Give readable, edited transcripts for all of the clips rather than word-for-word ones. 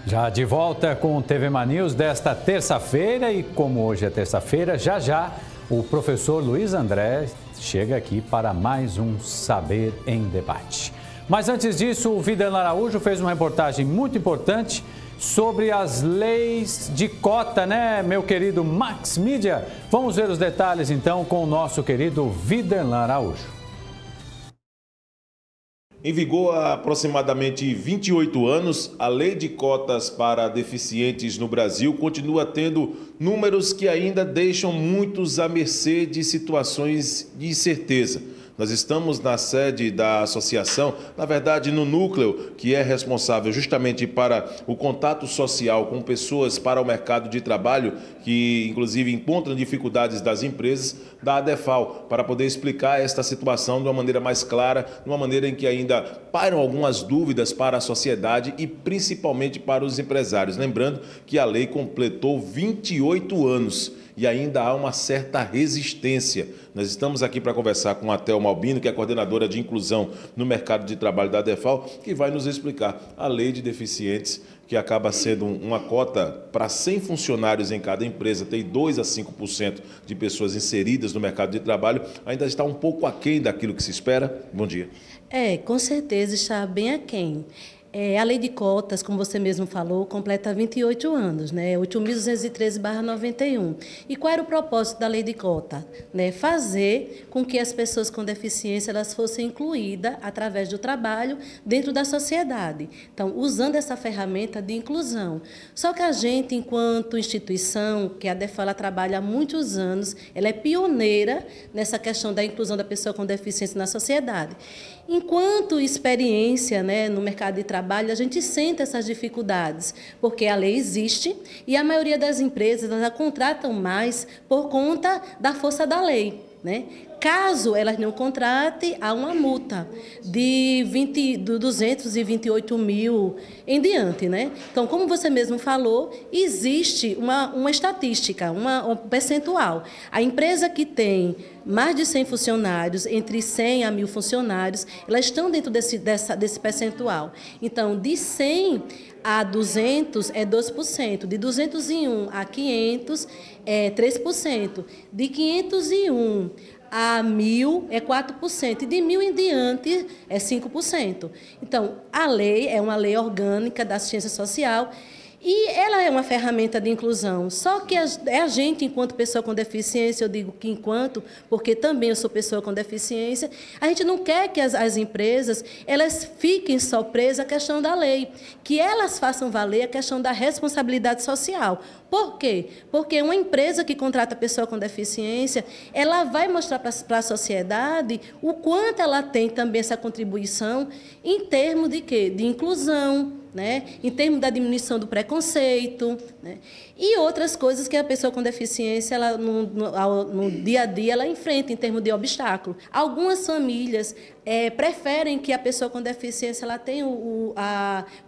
Já de volta com o TV Manaus desta terça-feira e como hoje é terça-feira, já o professor Luiz André chega aqui para mais um Saber em Debate. Mas antes disso, o Videlan Araújo fez uma reportagem muito importante sobre as leis de cota, né, meu querido Max Mídia? Vamos ver os detalhes então com o nosso querido Videlan Araújo. Em vigor há aproximadamente 28 anos, a lei de cotas para deficientes no Brasil continua tendo números que ainda deixam muitos à mercê de situações de incerteza. Nós estamos na sede da associação, na verdade no núcleo que é responsável justamente para o contato social com pessoas para o mercado de trabalho, que inclusive encontram dificuldades das empresas, da ADEFAL, para poder explicar esta situação de uma maneira mais clara, de uma maneira em que ainda pairam algumas dúvidas para a sociedade e principalmente para os empresários. Lembrando que a lei completou 28 anos. E ainda há uma certa resistência. Nós estamos aqui para conversar com a Thelma Albino, que é coordenadora de inclusão no mercado de trabalho da ADEFAL, que vai nos explicar a lei de deficientes, que acaba sendo uma cota para 100 funcionários em cada empresa, tem 2 a 5% de pessoas inseridas no mercado de trabalho, ainda está um pouco aquém daquilo que se espera. Bom dia. Com certeza está bem aquém. A lei de cotas, como você mesmo falou, completa 28 anos, né? 8.213/91. E qual era o propósito da lei de cota? Fazer com que as pessoas com deficiência elas fossem incluídas através do trabalho dentro da sociedade. Então, usando essa ferramenta de inclusão. Só que a gente, enquanto instituição, que a ADEFAL trabalha há muitos anos, ela é pioneira nessa questão da inclusão da pessoa com deficiência na sociedade. Enquanto experiência, no mercado de trabalho, a gente sente essas dificuldades, porque a lei existe e a maioria das empresas elas a contratam mais por conta da força da lei, Caso elas não contratem, há uma multa de 228 mil em diante, Então, como você mesmo falou, existe uma estatística, um percentual. A empresa que tem mais de 100 funcionários, entre 100 a 1.000 funcionários, elas estão dentro desse percentual. Então, de 100 a 200 é 2%, de 201 a 500 é 3%, de 501 a 1.000 é 4%, e de 1.000 em diante é 5%. Então, a lei é uma lei orgânica da assistência social e ela é uma ferramenta de inclusão. Só que a gente, enquanto pessoa com deficiência, eu digo que porque também eu sou pessoa com deficiência, a gente não quer que as empresas elas fiquem só presas à questão da lei, que elas façam valer a questão da responsabilidade social. Por quê? Porque uma empresa que contrata pessoa com deficiência, ela vai mostrar para a sociedade o quanto ela tem também essa contribuição em termos de quê? De inclusão, em termos da diminuição do preconceito, e outras coisas que a pessoa com deficiência, ela, no dia a dia, ela enfrenta em termos de obstáculo. Algumas famílias preferem que a pessoa com deficiência ela tenha o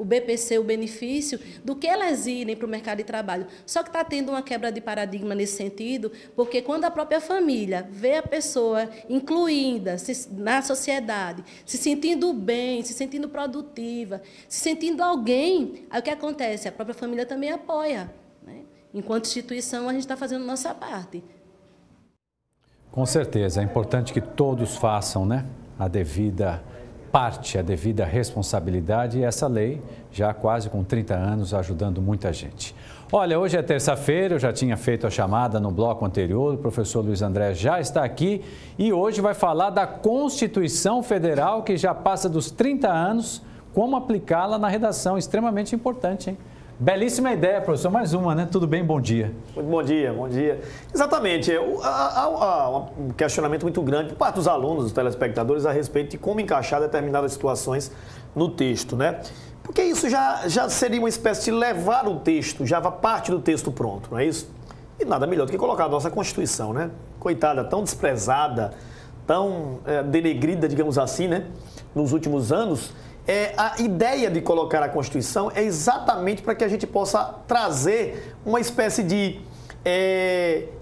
BPC, o benefício, do que elas irem para o mercado de trabalho. Só que está tendo uma quebra de paradigma nesse sentido, porque quando a própria família vê a pessoa incluída na sociedade, se sentindo bem, se sentindo produtiva, se sentindo alguém, aí o que acontece? A própria família também apoia. Enquanto instituição, a gente está fazendo a nossa parte. Com certeza, é importante que todos façam, a devida parte, a devida responsabilidade, e essa lei já quase com 30 anos ajudando muita gente. Olha, hoje é terça-feira, eu já tinha feito a chamada no bloco anterior, o professor Luiz André já está aqui e hoje vai falar da Constituição Federal, que já passa dos 30 anos, como aplicá-la na redação, extremamente importante, hein? Belíssima ideia, professor. Mais uma, Tudo bem? Bom dia. Muito bom dia, bom dia. Exatamente. Há um questionamento muito grande por parte dos alunos, dos telespectadores, a respeito de como encaixar determinadas situações no texto, Porque isso já seria uma espécie de levar o texto, já parte do texto pronto, não é isso? E nada melhor do que colocar a nossa Constituição, Coitada, tão desprezada, tão denegrida, digamos assim, nos últimos anos. A ideia de colocar a Constituição é exatamente para que a gente possa trazer uma espécie de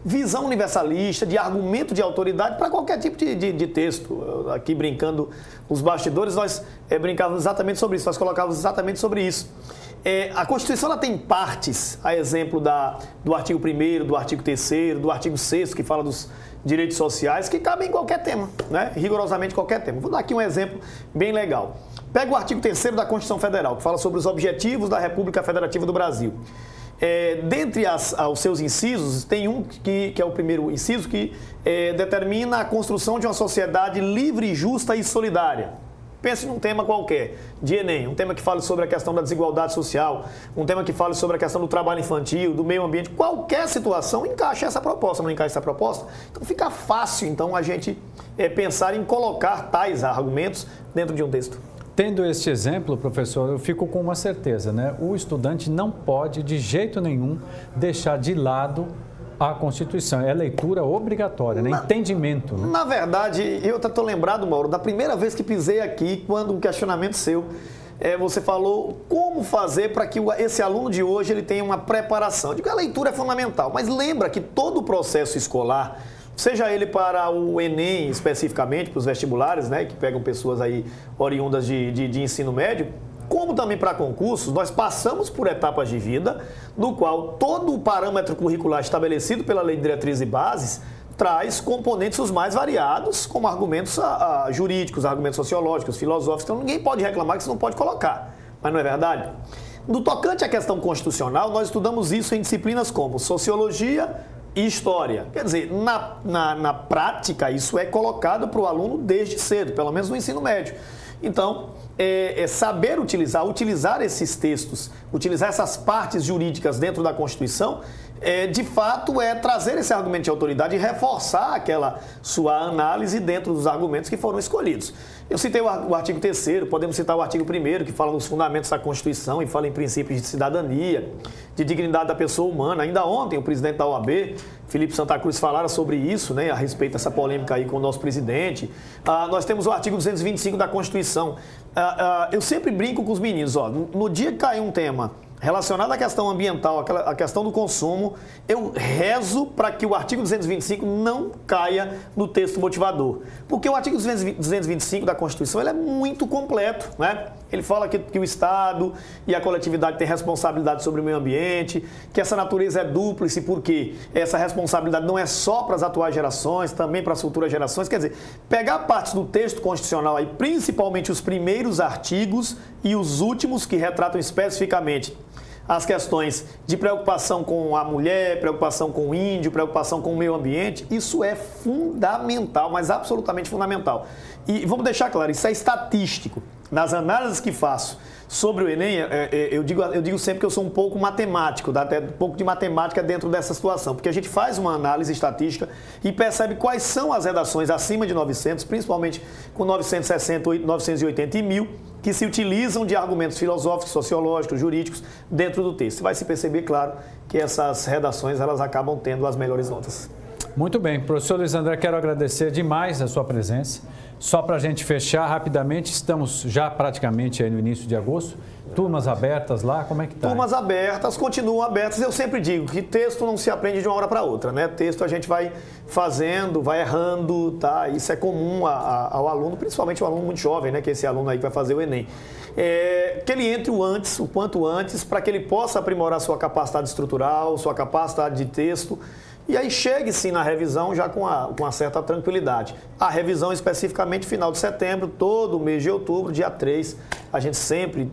visão universalista, de argumento de autoridade para qualquer tipo de texto. Aqui brincando nos bastidores, nós brincávamos exatamente sobre isso, nós colocávamos exatamente sobre isso. A Constituição ela tem partes, a exemplo do artigo 1º, do artigo 3º, do artigo 6º, que fala dos direitos sociais, que cabem em qualquer tema, né? Rigorosamente qualquer tema. Vou dar aqui um exemplo bem legal. Pega o artigo 3º da Constituição Federal, que fala sobre os objetivos da República Federativa do Brasil. Dentre os seus incisos, tem um que é o primeiro inciso, que determina a construção de uma sociedade livre, justa e solidária. Pense num tema qualquer, de Enem, um tema que fale sobre a questão da desigualdade social, um tema que fale sobre a questão do trabalho infantil, do meio ambiente, qualquer situação encaixa essa proposta, não encaixa essa proposta? Então fica fácil, então, a gente pensar em colocar tais argumentos dentro de um texto. Tendo este exemplo, professor, eu fico com uma certeza, né? O estudante não pode, de jeito nenhum, deixar de lado a Constituição. É leitura obrigatória, né? Entendimento. Né? Na verdade, eu estou lembrado, Mauro, da primeira vez que pisei aqui, quando um questionamento seu, você falou como fazer para que esse aluno de hoje ele tenha uma preparação. Eu digo, a leitura é fundamental, mas lembra que todo o processo escolar, seja ele para o Enem especificamente, para os vestibulares, né, que pegam pessoas aí oriundas de ensino médio, como também para concursos, nós passamos por etapas de vida, no qual todo o parâmetro curricular estabelecido pela Lei de Diretrizes e Bases traz componentes os mais variados, como argumentos jurídicos, argumentos sociológicos, filosóficos. Então ninguém pode reclamar que você não pode colocar, mas não é verdade? No tocante à questão constitucional, nós estudamos isso em disciplinas como Sociologia e História. Quer dizer, na prática, isso é colocado para o aluno desde cedo, pelo menos no ensino médio. Então, saber utilizar esses textos, utilizar essas partes jurídicas dentro da Constituição, de fato, trazer esse argumento de autoridade e reforçar aquela sua análise dentro dos argumentos que foram escolhidos. Eu citei o artigo 3º, podemos citar o artigo 1º, que fala nos fundamentos da Constituição e fala em princípios de cidadania, de dignidade da pessoa humana. Ainda ontem, o presidente da OAB, Felipe Santa Cruz, falaram sobre isso, né, a respeito dessa polêmica aí com o nosso presidente. Nós temos o artigo 225 da Constituição. Eu sempre brinco com os meninos, no dia que cair um tema relacionado à questão ambiental, à questão do consumo, eu rezo para que o artigo 225 não caia no texto motivador. Porque o artigo 225 da Constituição ele é muito completo, né? Ele fala que o Estado e a coletividade têm responsabilidade sobre o meio ambiente, que essa natureza é dúplice, porque essa responsabilidade não é só para as atuais gerações, também para as futuras gerações. Quer dizer, pegar partes do texto constitucional, aí, principalmente os primeiros artigos e os últimos que retratam especificamente as questões de preocupação com a mulher, preocupação com o índio, preocupação com o meio ambiente, isso é fundamental, mas absolutamente fundamental. E vamos deixar claro, isso é estatístico. Nas análises que faço sobre o Enem, eu digo sempre que eu sou um pouco matemático, dá até um pouco de matemática dentro dessa situação, porque a gente faz uma análise estatística e percebe quais são as redações acima de 900, principalmente com 960, 980 e 1000, que se utilizam de argumentos filosóficos, sociológicos, jurídicos dentro do texto. Vai se perceber, claro, que essas redações elas acabam tendo as melhores notas. Muito bem. Professor Luiz André, quero agradecer demais a sua presença. Só para a gente fechar rapidamente, estamos já praticamente aí no início de agosto. Turmas abertas lá, como é que está? Turmas abertas, continuam abertas. Eu sempre digo que texto não se aprende de uma hora para outra, né? Texto a gente vai fazendo, vai errando, tá? Isso é comum ao aluno, principalmente o aluno muito jovem, né? Que é esse aluno aí que vai fazer o Enem. Que ele entre o quanto antes, para que ele possa aprimorar sua capacidade estrutural, sua capacidade de texto. E aí chegue sim na revisão já com uma certa tranquilidade. A revisão especificamente final de setembro, todo mês de outubro, dia 3, a gente sempre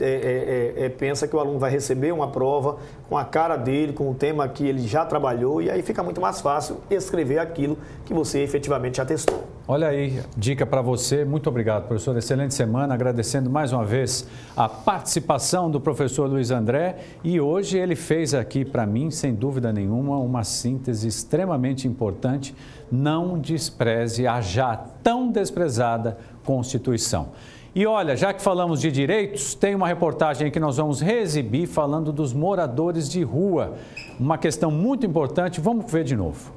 pensa que o aluno vai receber uma prova com a cara dele, com o tema que ele já trabalhou, e aí fica muito mais fácil escrever aquilo que você efetivamente já testou. Olha aí, dica para você. Muito obrigado, professor. Excelente semana. Agradecendo mais uma vez a participação do professor Luiz André. E hoje ele fez aqui para mim, sem dúvida nenhuma, uma síntese extremamente importante. Não despreze a já tão desprezada Constituição. E olha, já que falamos de direitos, tem uma reportagem que nós vamos reexibir falando dos moradores de rua. Uma questão muito importante. Vamos ver de novo.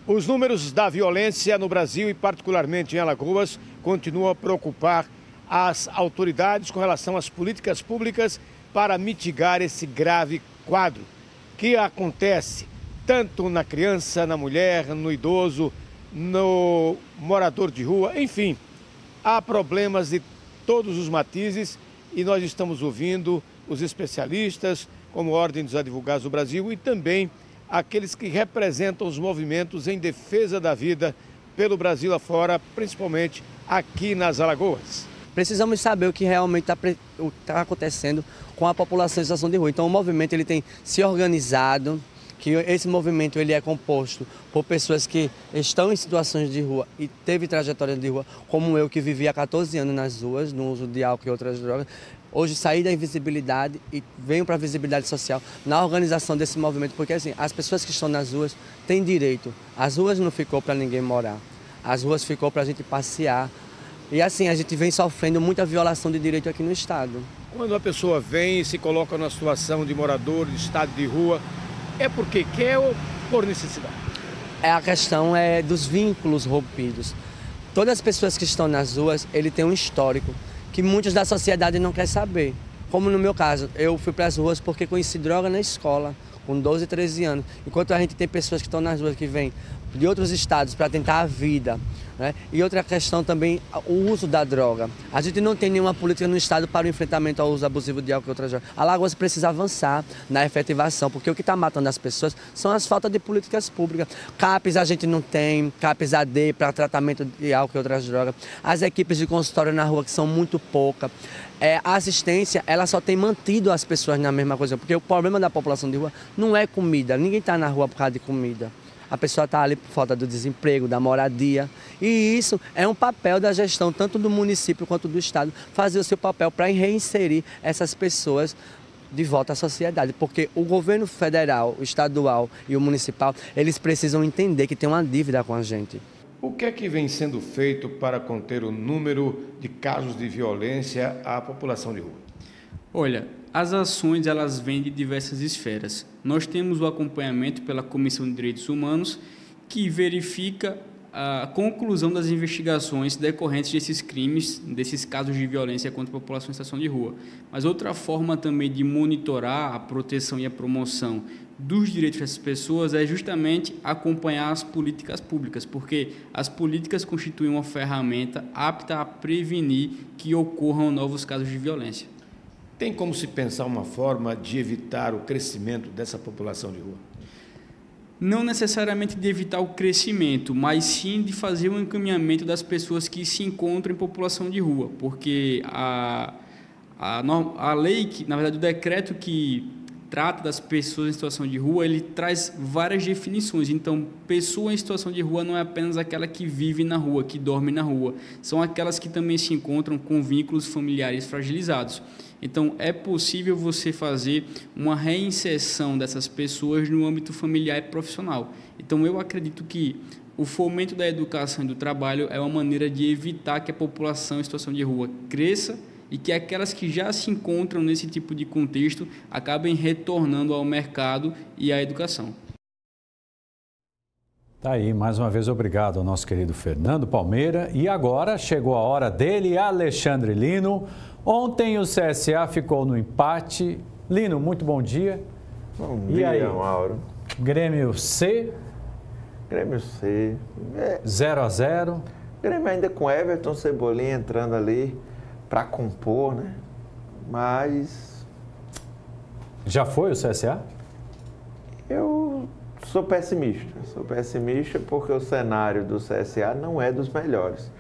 Os números da violência no Brasil e particularmente em Alagoas continuam a preocupar as autoridades com relação às políticas públicas para mitigar esse grave quadro que acontece tanto na criança, na mulher, no idoso, no morador de rua, enfim, há problemas de todos os matizes e nós estamos ouvindo os especialistas, como a Ordem dos Advogados do Brasil, e também aqueles que representam os movimentos em defesa da vida pelo Brasil afora, principalmente aqui nas Alagoas. Precisamos saber o que realmente está acontecendo com a população em situação de rua. Então o movimento ele tem se organizado, que esse movimento ele é composto por pessoas que estão em situações de rua e teve trajetória de rua, como eu que vivi há 14 anos nas ruas, no uso de álcool e outras drogas. Hoje saí da invisibilidade e venho para a visibilidade social na organização desse movimento, porque assim, as pessoas que estão nas ruas têm direito. As ruas não ficou para ninguém morar, as ruas ficou para a gente passear. E assim, a gente vem sofrendo muita violação de direito aqui no estado. Quando a pessoa vem e se coloca numa situação de morador, de estado de rua, é porque quer ou por necessidade? A questão é dos vínculos rompidos. Todas as pessoas que estão nas ruas, ele tem um histórico que muitos da sociedade não querem saber. Como no meu caso, eu fui para as ruas porque conheci droga na escola, com 12, 13 anos. Enquanto a gente tem pessoas que estão nas ruas que vêm de outros estados para tentar a vida, né? E outra questão também, o uso da droga. A gente não tem nenhuma política no estado para o enfrentamento ao uso abusivo de álcool e outras drogas. Alagoas precisa avançar na efetivação, porque o que está matando as pessoas são as faltas de políticas públicas. CAPs a gente não tem, CAPs AD para tratamento de álcool e outras drogas. As equipes de consultório na rua que são muito poucas. A assistência, ela só tem mantido as pessoas na mesma coisa, porque o problema da população de rua não é comida, ninguém está na rua por causa de comida. A pessoa está ali por falta do desemprego, da moradia. E isso é um papel da gestão, tanto do município quanto do estado, fazer o seu papel para reinserir essas pessoas de volta à sociedade. Porque o governo federal, o estadual e o municipal, eles precisam entender que tem uma dívida com a gente. O que é que vem sendo feito para conter o número de casos de violência à população de rua? Olha, as ações elas vêm de diversas esferas. Nós temos o acompanhamento pela Comissão de Direitos Humanos, que verifica a conclusão das investigações decorrentes desses crimes, desses casos de violência contra a população em situação de rua. Mas outra forma também de monitorar a proteção e a promoção dos direitos dessas pessoas é justamente acompanhar as políticas públicas, porque as políticas constituem uma ferramenta apta a prevenir que ocorram novos casos de violência. Tem como se pensar uma forma de evitar o crescimento dessa população de rua? Não necessariamente de evitar o crescimento, mas sim de fazer um encaminhamento das pessoas que se encontram em população de rua, porque a lei, na verdade o decreto que trata das pessoas em situação de rua, ele traz várias definições. Então, pessoa em situação de rua não é apenas aquela que vive na rua, que dorme na rua, são aquelas que também se encontram com vínculos familiares fragilizados. Então, é possível você fazer uma reinserção dessas pessoas no âmbito familiar e profissional. Então, eu acredito que o fomento da educação e do trabalho é uma maneira de evitar que a população em situação de rua cresça e que aquelas que já se encontram nesse tipo de contexto acabem retornando ao mercado e à educação. Tá aí, mais uma vez obrigado ao nosso querido Fernando Palmeira. E agora chegou a hora dele, Alexandre Lino. Ontem o CSA ficou no empate. Lino, muito bom dia. Bom e dia, aí? Mauro. Grêmio C. Grêmio C. 0-0. Grêmio ainda com Everton Cebolinha entrando ali para compor, né? Mas... Já foi o CSA? Eu sou pessimista. Sou pessimista porque o cenário do CSA não é dos melhores.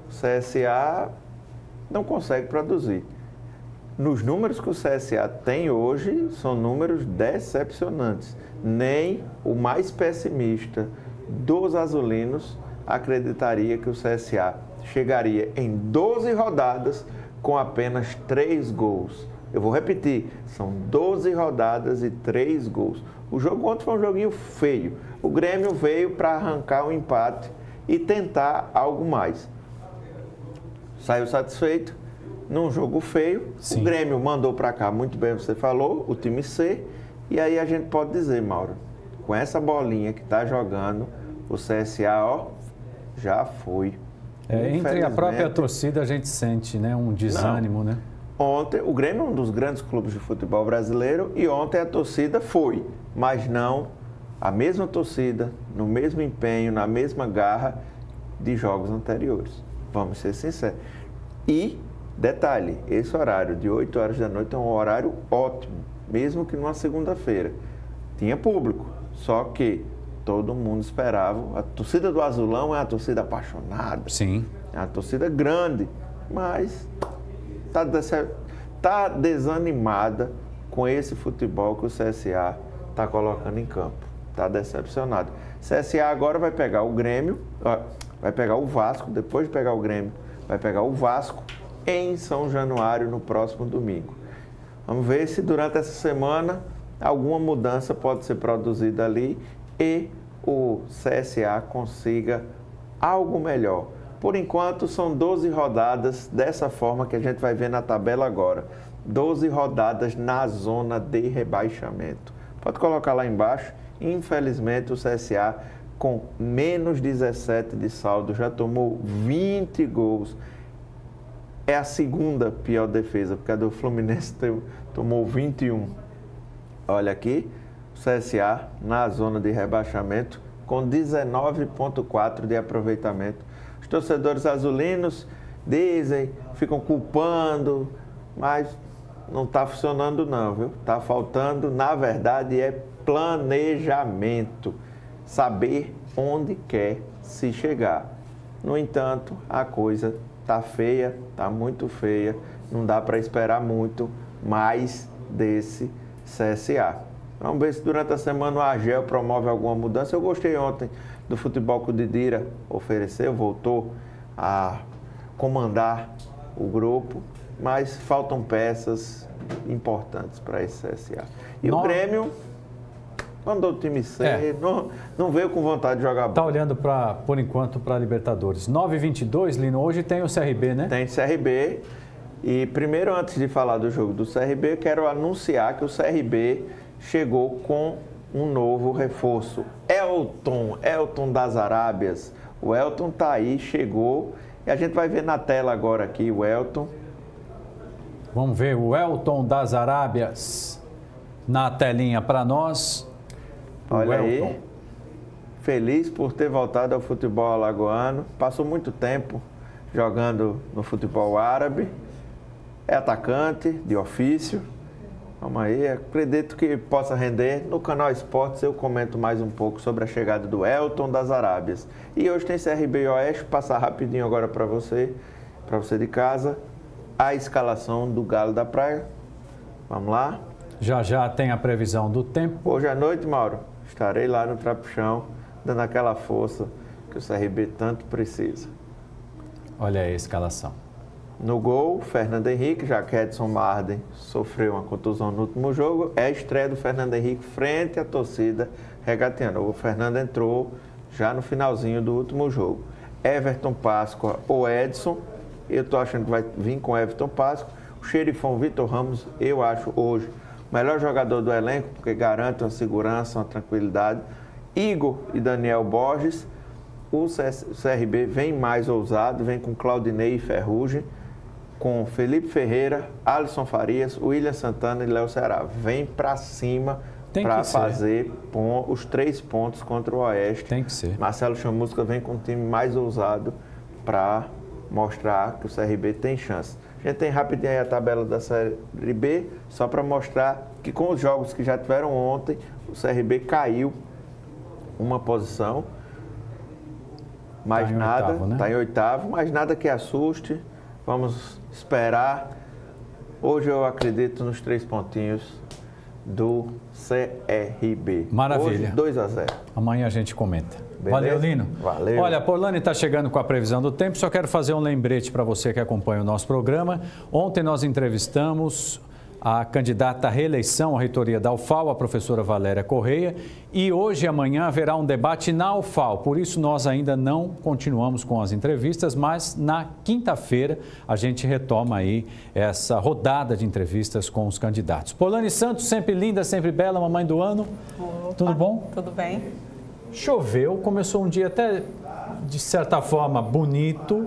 O CSA não consegue produzir. Nos números que o CSA tem hoje, são números decepcionantes. Nem o mais pessimista dos azulinos acreditaria que o CSA chegaria em 12 rodadas com apenas 3 gols. Eu vou repetir, são 12 rodadas e 3 gols. O jogo ontem foi um joguinho feio. O Grêmio veio para arrancar um empate e tentar algo mais. Saiu satisfeito num jogo feio. Sim. O Grêmio mandou para cá, muito bem você falou, o time C. E aí a gente pode dizer, Mauro, com essa bolinha que está jogando, o CSA, ó, já foi. Entre a própria torcida a gente sente, né, um desânimo, né? Ontem, o Grêmio é um dos grandes clubes de futebol brasileiro e ontem a torcida foi, mas não a mesma torcida, no mesmo empenho, na mesma garra de jogos anteriores. Vamos ser sinceros. E Detalhe, esse horário de 8 horas da noite é um horário ótimo, mesmo que numa segunda-feira. Tinha público, só que todo mundo esperava. A torcida do Azulão é uma torcida apaixonada. Sim. É uma torcida grande, mas está desanimada com esse futebol que o CSA está colocando em campo. Está decepcionado. CSA agora vai pegar o Grêmio, vai pegar o Vasco, depois de pegar o Grêmio, vai pegar o Vasco em São Januário no próximo domingo. Vamos ver se durante essa semana alguma mudança pode ser produzida ali e o CSA consiga algo melhor. Por enquanto, são 12 rodadas dessa forma que a gente vai ver na tabela agora. 12 rodadas na zona de rebaixamento. Pode colocar lá embaixo. Infelizmente, o CSA, com menos 17 de saldo, já tomou 20 gols. É a segunda pior defesa, porque a do Fluminense tomou 21. Olha aqui, o CSA na zona de rebaixamento, com 19,4% de aproveitamento. Os torcedores azulinos dizem, ficam culpando, mas não está funcionando não, viu? Está faltando, na verdade, é planejamento, saber onde quer se chegar. No entanto, a coisa está feia, está muito feia, não dá para esperar muito mais desse CSA. Vamos ver se durante a semana o Argel promove alguma mudança. Eu gostei ontem do futebol que o Didira ofereceu, voltou a comandar o grupo, mas faltam peças importantes para esse CSA. E o Grêmio mandou o time ser, não veio com vontade de jogar bola. Está olhando, por enquanto, para a Libertadores. 9h22, Lino, hoje tem o CRB, né? Tem CRB. E primeiro, antes de falar do jogo do CRB, quero anunciar que o CRB chegou com um novo reforço. Elton das Arábias. O Elton está aí, chegou. E a gente vai ver na tela agora aqui o Elton. Vamos ver o Elton das Arábias na telinha para nós. Olha aí, feliz por ter voltado ao futebol alagoano. Passou muito tempo jogando no futebol árabe. É atacante de ofício. Vamos aí, acredito que possa render. No canal Esportes eu comento mais um pouco sobre a chegada do Elton das Arábias. E hoje tem CRB Oeste, passar rapidinho agora para você de casa, a escalação do Galo da Praia. Vamos lá. Já tem a previsão do tempo. Hoje à noite, Mauro, estarei lá no Trapichão, dando aquela força que o CRB tanto precisa. Olha aí a escalação. No gol, Fernando Henrique, já que Edson Marden sofreu uma contusão no último jogo, é a estreia do Fernando Henrique frente à torcida regateando. O Fernando entrou já no finalzinho do último jogo. Everton Páscoa ou Edson, eu estou achando que vai vir com Everton Páscoa. O xerifão Vitor Ramos, eu acho hoje o melhor jogador do elenco, porque garante uma segurança, uma tranquilidade. Igor e Daniel Borges. O CRB vem mais ousado, vem com Claudinei e Ferrugem, com Felipe Ferreira, Alisson Farias, William Santana e Léo Ceará. Vem para cima para fazer os 3 pontos contra o Oeste. Tem que ser. Marcelo Chamusca vem com um time mais ousado para mostrar que o CRB tem chance. A gente tem rapidinho aí a tabela da Série B, só para mostrar que com os jogos que já tiveram ontem, o CRB caiu uma posição. Mais nada, está em oitavo, mas nada que assuste. Vamos esperar. Hoje eu acredito nos 3 pontinhos do CRB. Maravilha. Hoje, 2-0. Amanhã a gente comenta. Beleza? Valeu, Lino. Valeu. Olha, a Polani está chegando com a previsão do tempo. Só quero fazer um lembrete para você que acompanha o nosso programa. Ontem nós entrevistamos a candidata à reeleição à reitoria da UFAL, a professora Valéria Correia, e hoje e amanhã haverá um debate na UFAL. Por isso nós ainda não continuamos com as entrevistas, mas na quinta-feira a gente retoma aí essa rodada de entrevistas com os candidatos. Polani Santos, sempre linda, sempre bela, mamãe do ano. Opa, tudo bom? Tudo bem. Choveu, começou um dia até de certa forma bonito.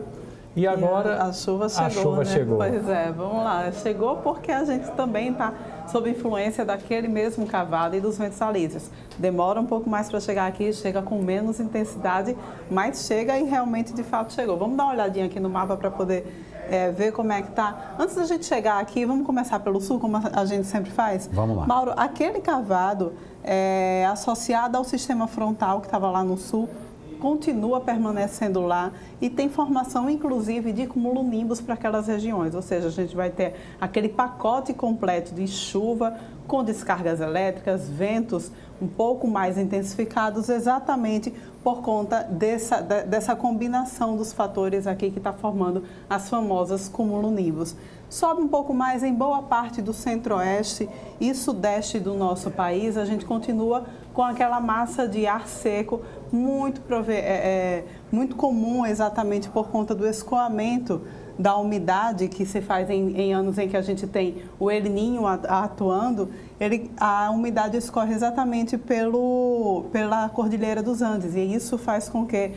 E agora a chuva chegou, né? chegou. Pois é, vamos lá. Chegou porque a gente também está sob influência daquele mesmo cavado e dos ventos alísios. Demora um pouco mais para chegar aqui, chega com menos intensidade, mas chega e realmente, de fato, chegou. Vamos dar uma olhadinha aqui no mapa para poder ver como é que está. Antes da gente chegar aqui, vamos começar pelo sul, como a gente sempre faz? Vamos lá. Mauro, aquele cavado associado ao sistema frontal que estava lá no sul, continua permanecendo lá e tem formação, inclusive, de cumulonimbus para aquelas regiões. Ou seja, a gente vai ter aquele pacote completo de chuva com descargas elétricas, ventos um pouco mais intensificados, exatamente por conta dessa combinação dos fatores aqui que está formando as famosas cumulonimbus. Sobe um pouco mais em boa parte do centro-oeste e sudeste do nosso país, a gente continua com aquela massa de ar seco muito comum, exatamente por conta do escoamento da umidade que se faz em anos em que a gente tem o El Niño atuando. A umidade escorre exatamente pela Cordilheira dos Andes e isso faz com que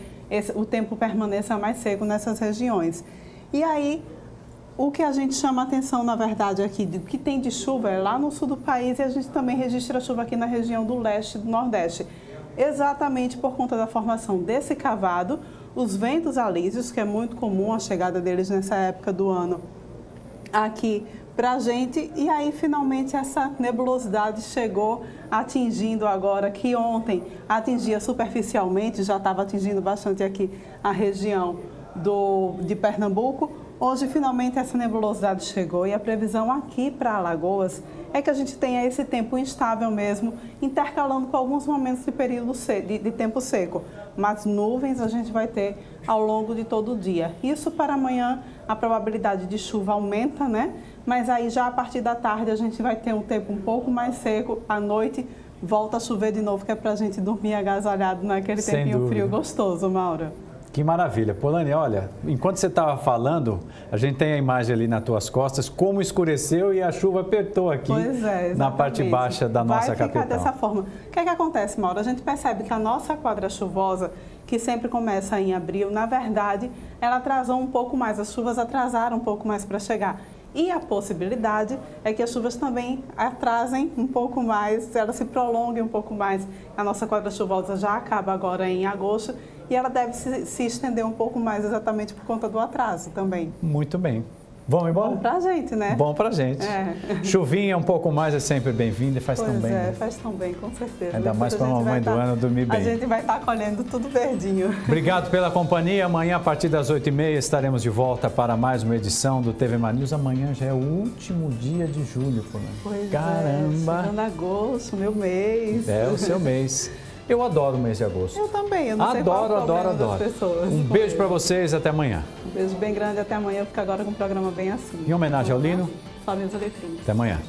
o tempo permaneça mais seco nessas regiões. E aí, o que a gente chama a atenção, na verdade, aqui, do que tem de chuva é lá no sul do país e a gente também registra chuva aqui na região do leste e do nordeste. Exatamente por conta da formação desse cavado, os ventos alísios, que é muito comum a chegada deles nessa época do ano aqui para a gente. E aí, finalmente, essa nebulosidade chegou atingindo agora, que ontem atingia superficialmente, já estava atingindo bastante aqui a região de Pernambuco. Hoje, finalmente, essa nebulosidade chegou e a previsão aqui para Alagoas é que a gente tenha esse tempo instável mesmo, intercalando com alguns momentos de período de tempo seco. Mas nuvens a gente vai ter ao longo de todo o dia. Isso para amanhã, a probabilidade de chuva aumenta, né? Mas aí já a partir da tarde a gente vai ter um tempo um pouco mais seco. À noite volta a chover de novo, que é para a gente dormir agasalhado naquele tempinho frio gostoso, Mauro. Que maravilha. Polani, olha, enquanto você estava falando, a gente tem a imagem ali nas tuas costas, como escureceu e a chuva apertou aqui na parte baixa da nossa capital. Vai ficar dessa forma. O que é que acontece, Mauro? A gente percebe que a nossa quadra chuvosa, que sempre começa em abril, na verdade, ela atrasou um pouco mais, as chuvas atrasaram um pouco mais para chegar. E a possibilidade é que as chuvas também atrasem um pouco mais, elas se prolonguem um pouco mais. A nossa quadra chuvosa já acaba agora em agosto e ela deve se estender um pouco mais exatamente por conta do atraso também. Muito bem. Vamos embora? Bom pra gente, né? Bom pra gente. Chuvinha um pouco mais é sempre bem-vinda e faz tão bem. Pois faz tão bem, com certeza. Ainda mais para a mamãe do ano dormir bem. A gente vai estar colhendo tudo verdinho. Obrigado pela companhia. Amanhã, a partir das 8h30, estaremos de volta para mais uma edição do TV Mania News. Amanhã já é o último dia de julho, Polani. Caramba! Chegando agosto, meu mês. É o seu mês. Eu adoro o mês de agosto. Eu também, eu não sei qual é o problema das pessoas. Um beijo para vocês, até amanhã. Um beijo bem grande, até amanhã. Eu fico agora com um programa bem assim. Em homenagem ao Lino. Só minhas letrinhas. Até amanhã.